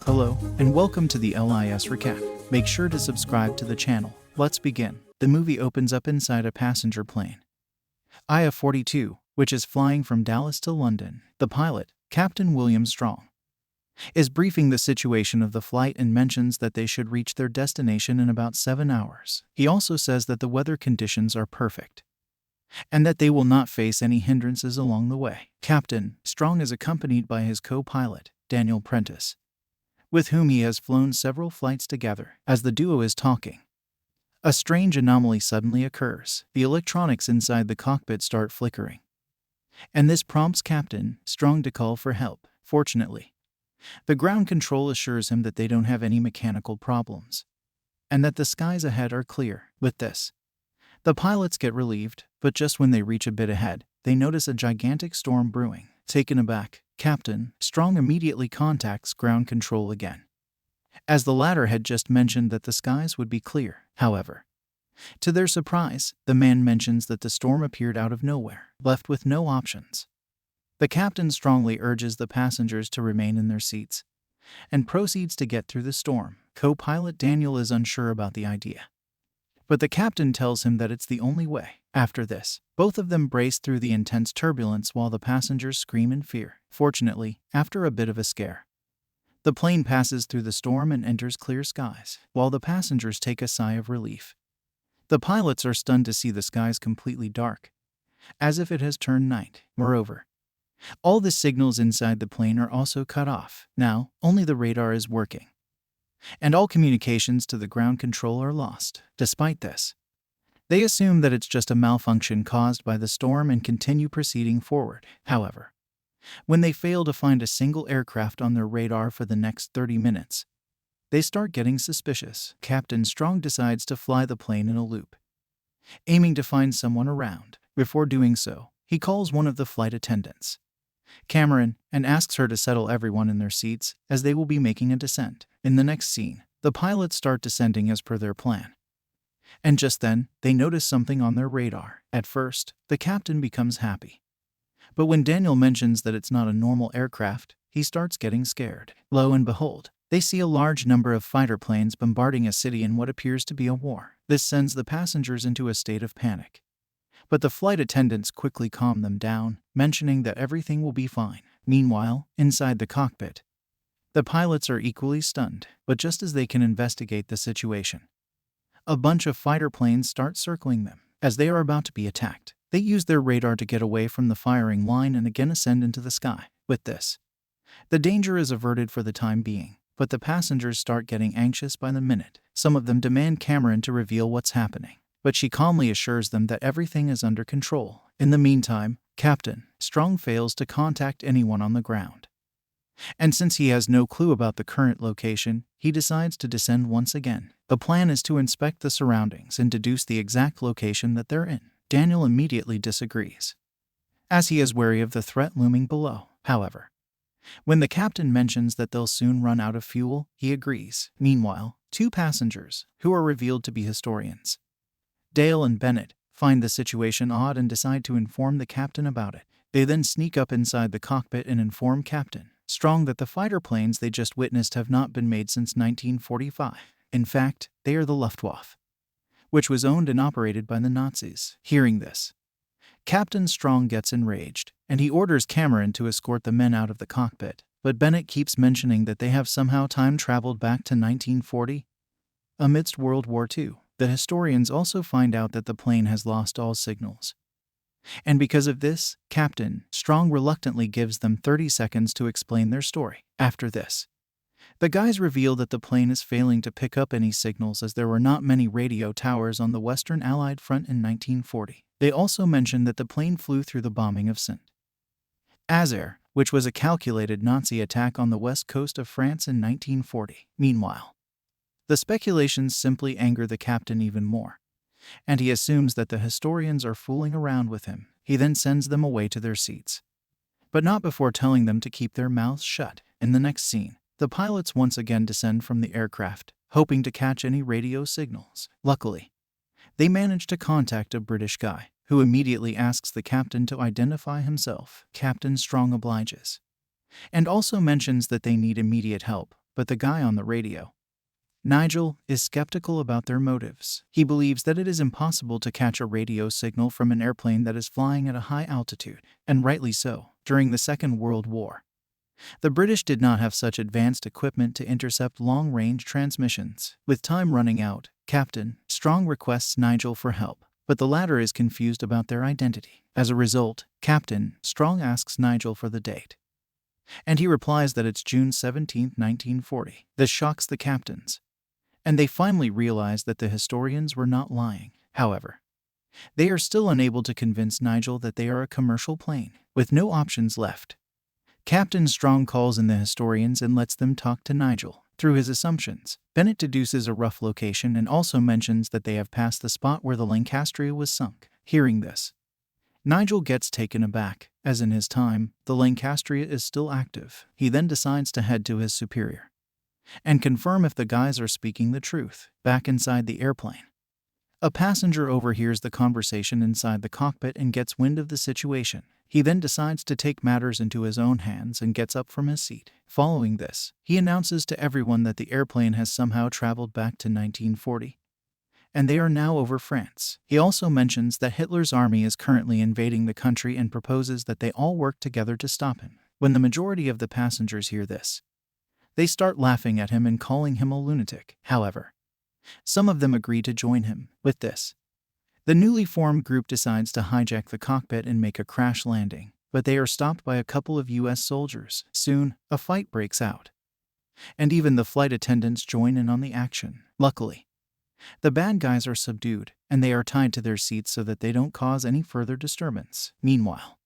Hello, and welcome to the LIS Recap. Make sure to subscribe to the channel. Let's begin. The movie opens up inside a passenger plane, IA-42, which is flying from Dallas to London. The pilot, Captain William Strong, is briefing the situation of the flight and mentions that they should reach their destination in about 7 hours. He also says that the weather conditions are perfect and that they will not face any hindrances along the way. Captain Strong is accompanied by his co-pilot, Daniel Prentice, with whom he has flown several flights together. As the duo is talking, a strange anomaly suddenly occurs. The electronics inside the cockpit start flickering, and this prompts Captain Strong to call for help. Fortunately, the ground control assures him that they don't have any mechanical problems, and that the skies ahead are clear. With this, the pilots get relieved, but just when they reach a bit ahead, they notice a gigantic storm brewing. Taken aback, Captain Strong immediately contacts ground control again, as the latter had just mentioned that the skies would be clear. However, to their surprise, the man mentions that the storm appeared out of nowhere, left with no options. The captain strongly urges the passengers to remain in their seats and proceeds to get through the storm. Co-pilot Daniel is unsure about the idea, but the captain tells him that it's the only way. After this, both of them brace through the intense turbulence while the passengers scream in fear. Fortunately, after a bit of a scare, the plane passes through the storm and enters clear skies, while the passengers take a sigh of relief. The pilots are stunned to see the skies completely dark, as if it has turned night. Moreover, all the signals inside the plane are also cut off. Now, only the radar is working, and all communications to the ground control are lost. Despite this, they assume that it's just a malfunction caused by the storm and continue proceeding forward. However, when they fail to find a single aircraft on their radar for the next 30 minutes, they start getting suspicious. Captain Strong decides to fly the plane in a loop, aiming to find someone around. Before doing so, he calls one of the flight attendants, Cameron, and asks her to settle everyone in their seats as they will be making a descent. In the next scene, the pilots start descending as per their plan, and just then, they notice something on their radar. At first, the captain becomes happy, but when Daniel mentions that it's not a normal aircraft, he starts getting scared. Lo and behold, they see a large number of fighter planes bombarding a city in what appears to be a war. This sends the passengers into a state of panic, but the flight attendants quickly calm them down, mentioning that everything will be fine. Meanwhile, inside the cockpit, the pilots are equally stunned, but just as they can investigate the situation, a bunch of fighter planes start circling them. As they are about to be attacked, they use their radar to get away from the firing line and again ascend into the sky. With this, the danger is averted for the time being, but the passengers start getting anxious by the minute. Some of them demand Cameron to reveal what's happening, but she calmly assures them that everything is under control. In the meantime, Captain Strong fails to contact anyone on the ground, and since he has no clue about the current location, he decides to descend once again. The plan is to inspect the surroundings and deduce the exact location that they're in. Daniel immediately disagrees, as he is wary of the threat looming below. However, when the captain mentions that they'll soon run out of fuel, he agrees. Meanwhile, two passengers, who are revealed to be historians, Dale and Bennett, find the situation odd and decide to inform the captain about it. They then sneak up inside the cockpit and inform Captain Strong that the fighter planes they just witnessed have not been made since 1945. In fact, they are the Luftwaffe, which was owned and operated by the Nazis. Hearing this, Captain Strong gets enraged, and he orders Cameron to escort the men out of the cockpit, but Bennett keeps mentioning that they have somehow time-traveled back to 1940. Amidst World War II, the historians also find out that the plane has lost all signals, and because of this, Captain Strong reluctantly gives them 30 seconds to explain their story. After this, the guys reveal that the plane is failing to pick up any signals as there were not many radio towers on the Western Allied front in 1940. They also mention that the plane flew through the bombing of Saint-Nazaire, which was a calculated Nazi attack on the west coast of France in 1940. Meanwhile, the speculations simply anger the captain even more, and he assumes that the historians are fooling around with him. He then sends them away to their seats, but not before telling them to keep their mouths shut. In the next scene, the pilots once again descend from the aircraft, hoping to catch any radio signals. Luckily, they manage to contact a British guy, who immediately asks the captain to identify himself. Captain Strong obliges, and also mentions that they need immediate help, but the guy on the radio. Nigel is skeptical about their motives. He believes that it is impossible to catch a radio signal from an airplane that is flying at a high altitude, and rightly so. During the Second World War, the British did not have such advanced equipment to intercept long-range transmissions. With time running out, Captain Strong requests Nigel for help, but the latter is confused about their identity. As a result, Captain Strong asks Nigel for the date, and he replies that it's June 17, 1940. This shocks the captains, and they finally realize that the historians were not lying. However, they are still unable to convince Nigel that they are a commercial plane. With no options left, Captain Strong calls in the historians and lets them talk to Nigel. Through his assumptions, Bennett deduces a rough location and also mentions that they have passed the spot where the Lancastria was sunk. Hearing this, Nigel gets taken aback, as in his time, the Lancastria is still active. He then decides to head to his superior and confirm if the guys are speaking the truth. Back inside the airplane, a passenger overhears the conversation inside the cockpit and gets wind of the situation. He then decides to take matters into his own hands and gets up from his seat. Following this, he announces to everyone that the airplane has somehow traveled back to 1940, and they are now over France. He also mentions that Hitler's army is currently invading the country and proposes that they all work together to stop him. When the majority of the passengers hear this, they start laughing at him and calling him a lunatic. However, some of them agree to join him. With this, the newly formed group decides to hijack the cockpit and make a crash landing, but they are stopped by a couple of US soldiers. Soon, a fight breaks out, and even the flight attendants join in on the action. Luckily, the bad guys are subdued, and they are tied to their seats so that they don't cause any further disturbance. Meanwhile,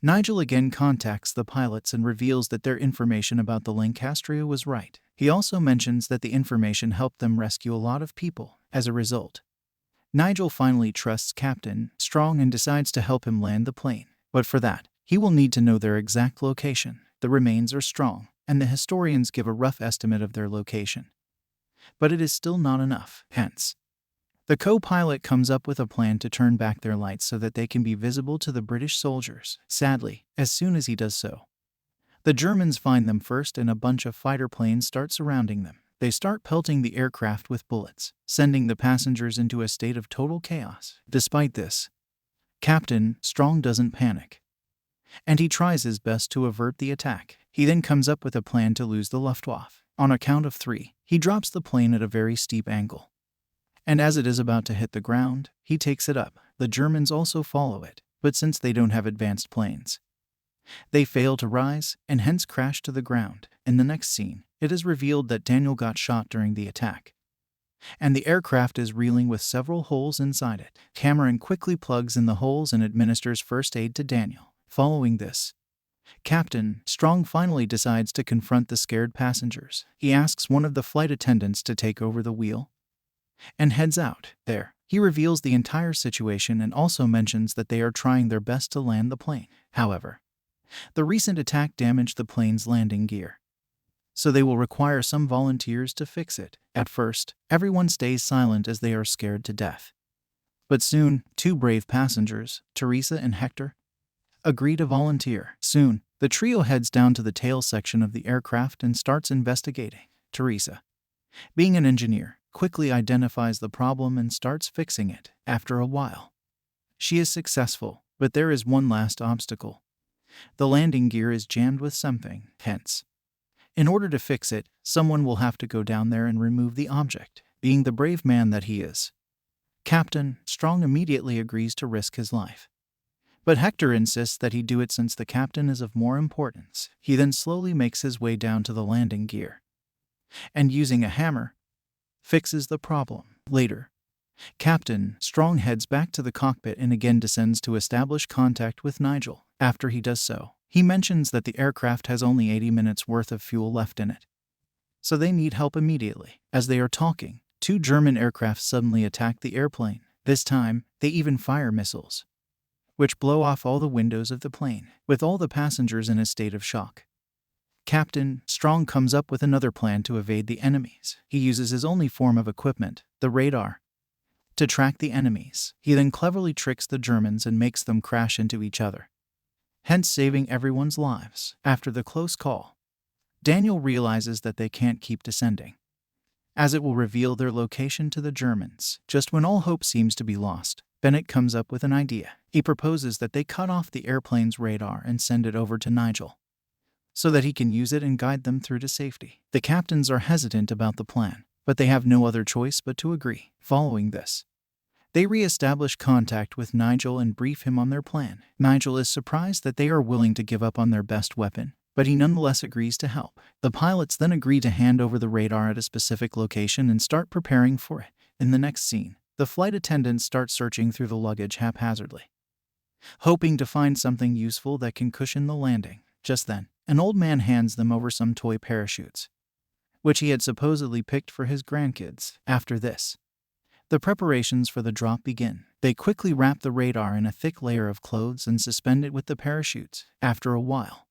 Nigel again contacts the pilots and reveals that their information about the Lancastria was right. He also mentions that the information helped them rescue a lot of people. As a result, Nigel finally trusts Captain Strong and decides to help him land the plane. But for that, he will need to know their exact location. The remains are strong, and the historians give a rough estimate of their location. But it is still not enough. Hence, the co-pilot comes up with a plan to turn back their lights so that they can be visible to the British soldiers. Sadly, as soon as he does so, the Germans find them first and a bunch of fighter planes start surrounding them. They start pelting the aircraft with bullets, sending the passengers into a state of total chaos. Despite this, Captain Strong doesn't panic, and he tries his best to avert the attack. He then comes up with a plan to lose the Luftwaffe. On a count of 3, he drops the plane at a very steep angle, and as it is about to hit the ground, he takes it up. The Germans also follow it, but since they don't have advanced planes, they fail to rise and hence crash to the ground. In the next scene, it is revealed that Daniel got shot during the attack, and the aircraft is reeling with several holes inside it. Cameron quickly plugs in the holes and administers first aid to Daniel. Following this, Captain Strong finally decides to confront the scared passengers. He asks one of the flight attendants to take over the wheel and heads out. There, he reveals the entire situation and also mentions that they are trying their best to land the plane. However, the recent attack damaged the plane's landing gear, so they will require some volunteers to fix it. At first, everyone stays silent as they are scared to death. But soon, 2 brave passengers, Teresa and Hector, agree to volunteer. Soon, the trio heads down to the tail section of the aircraft and starts investigating. Teresa, being an engineer, quickly identifies the problem and starts fixing it. After a while, she is successful, but there is one last obstacle. The landing gear is jammed with something. Hence, in order to fix it, someone will have to go down there and remove the object. Being the brave man that he is, Captain Strong immediately agrees to risk his life. But Hector insists that he do it since the captain is of more importance. He then slowly makes his way down to the landing gear, and using a hammer, fixes the problem. Later, Captain Strong heads back to the cockpit and again descends to establish contact with Nigel. After he does so, he mentions that the aircraft has only 80 minutes worth of fuel left in it, so they need help immediately. As they are talking, 2 German aircraft suddenly attack the airplane. This time, they even fire missiles, which blow off all the windows of the plane. With all the passengers in a state of shock, Captain Strong comes up with another plan to evade the enemies. He uses his only form of equipment, the radar, to track the enemies. He then cleverly tricks the Germans and makes them crash into each other, hence saving everyone's lives. After the close call, Daniel realizes that they can't keep descending, as it will reveal their location to the Germans. Just when all hope seems to be lost, Bennett comes up with an idea. He proposes that they cut off the airplane's radar and send it over to Nigel, so that he can use it and guide them through to safety. The captains are hesitant about the plan, but they have no other choice but to agree. Following this, they re-establish contact with Nigel and brief him on their plan. Nigel is surprised that they are willing to give up on their best weapon, but he nonetheless agrees to help. The pilots then agree to hand over the radar at a specific location and start preparing for it. In the next scene, the flight attendants start searching through the luggage haphazardly, hoping to find something useful that can cushion the landing. Just then, an old man hands them over some toy parachutes, which he had supposedly picked for his grandkids. After this, the preparations for the drop begin. They quickly wrap the radar in a thick layer of clothes and suspend it with the parachutes. After a while,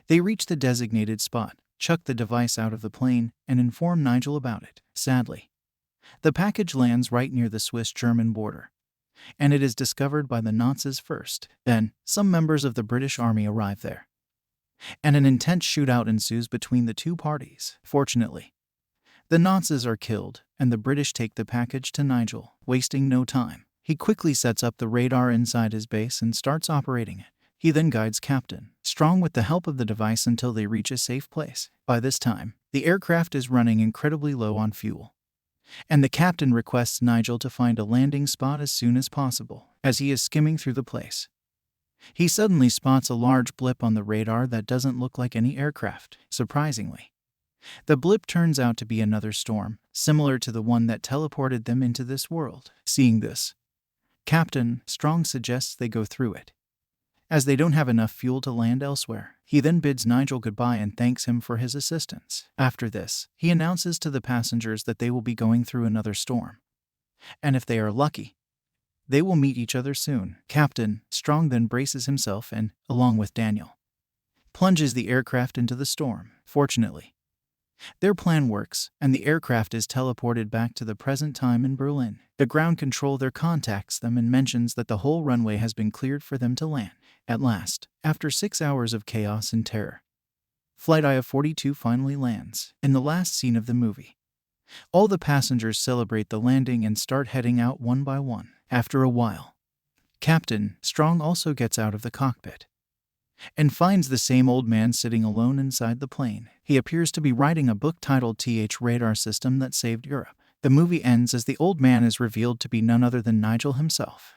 they reach the designated spot, chuck the device out of the plane, and inform Nigel about it. Sadly, the package lands right near the Swiss-German border, and it is discovered by the Nazis first. Then, some members of the British Army arrive there, and an intense shootout ensues between the two parties. Fortunately, the Nazis are killed, and the British take the package to Nigel. Wasting no time, he quickly sets up the radar inside his base and starts operating it. He then guides Captain Strong with the help of the device until they reach a safe place. By this time, the aircraft is running incredibly low on fuel, and the captain requests Nigel to find a landing spot as soon as possible. As he is skimming through the place, he suddenly spots a large blip on the radar that doesn't look like any aircraft. Surprisingly, the blip turns out to be another storm, similar to the one that teleported them into this world. Seeing this, Captain Strong suggests they go through it, as they don't have enough fuel to land elsewhere. He then bids Nigel goodbye and thanks him for his assistance. After this, he announces to the passengers that they will be going through another storm, and if they are lucky, they will meet each other soon. Captain Strong then braces himself and, along with Daniel, plunges the aircraft into the storm. Fortunately, their plan works, and the aircraft is teleported back to the present time in Berlin. The ground control there contacts them and mentions that the whole runway has been cleared for them to land. At last, after 6 hours of chaos and terror, Flight IA-42 finally lands. In the last scene of the movie, all the passengers celebrate the landing and start heading out one by one. After a while, Captain Strong also gets out of the cockpit and finds the same old man sitting alone inside the plane. He appears to be writing a book titled TH Radar System That Saved Europe. The movie ends as the old man is revealed to be none other than Nigel himself.